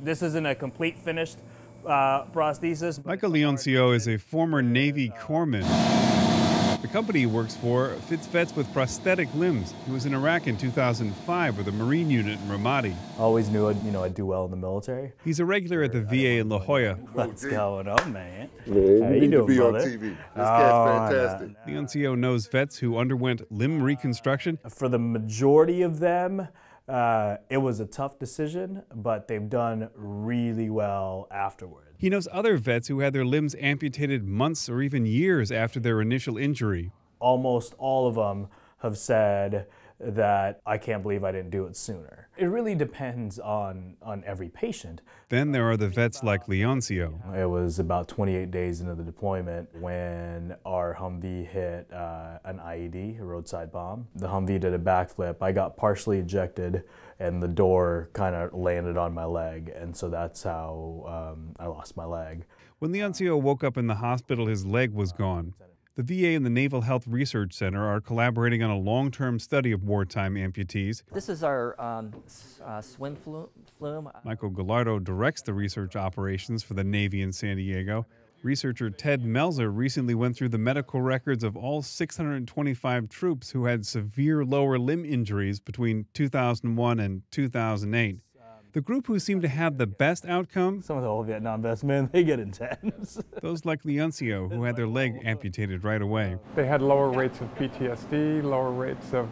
This isn't a complete finished prosthesis. Michael Leoncio is a former Navy corpsman. The company he works for fits vets with prosthetic limbs. He was in Iraq in 2005 with a Marine unit in Ramadi. I always knew I'd do well in the military. He's a regular at the VA in La Jolla. What's going on, man? How you doing, be on brother? TV. This cat's fantastic. Leoncio knows vets who underwent limb reconstruction. For the majority of them, it was a tough decision, but they've done really well afterward. He knows other vets who had their limbs amputated months or even years after their initial injury. Almost all of them have said that I can't believe I didn't do it sooner. It really depends on every patient. Then there are the vets like Leoncio. It was about 28 days into the deployment when our Humvee hit an IED, a roadside bomb. The Humvee did a backflip. I got partially ejected and the door kind of landed on my leg, and so that's how I lost my leg. When Leoncio woke up in the hospital, his leg was gone. The VA and the Naval Health Research Center are collaborating on a long-term study of wartime amputees. This is our swim flume. Michael Gallardo directs the research operations for the Navy in San Diego. Researcher Ted Melzer recently went through the medical records of all 625 troops who had severe lower limb injuries between 2001 and 2008. The group who seemed to have the best outcome? Some of the old Vietnam vets, man, they get intense. Those like Leoncio, who had their leg amputated right away. They had lower rates of PTSD, lower rates of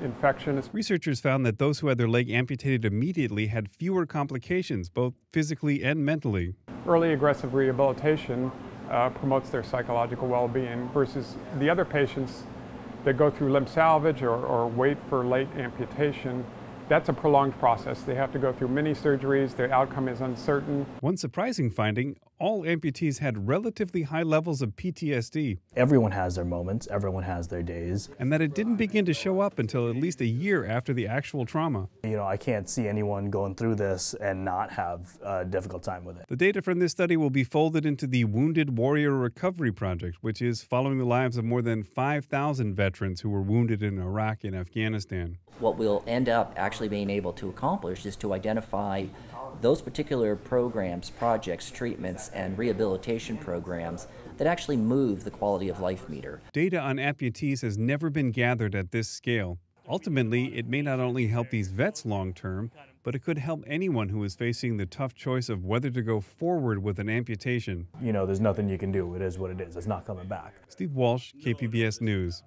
infection. Researchers found that those who had their leg amputated immediately had fewer complications, both physically and mentally. Early aggressive rehabilitation promotes their psychological well-being versus the other patients that go through limb salvage or wait for late amputation. That's a prolonged process. They have to go through many surgeries. Their outcome is uncertain. One surprising finding, all amputees had relatively high levels of PTSD. Everyone has their moments. Everyone has their days. And that it didn't begin to show up until at least a year after the actual trauma. I can't see anyone going through this and not have a difficult time with it. The data from this study will be folded into the Wounded Warrior Recovery Project, which is following the lives of more than 5,000 veterans who were wounded in Iraq and Afghanistan. What we'll end up actually being able to accomplish is to identify those particular programs, projects, treatments, and rehabilitation programs that actually move the quality of life meter. Data on amputees has never been gathered at this scale. Ultimately, it may not only help these vets long-term, but it could help anyone who is facing the tough choice of whether to go forward with an amputation. There's nothing you can do. It is what it is. It's not coming back. Steve Walsh, KPBS News.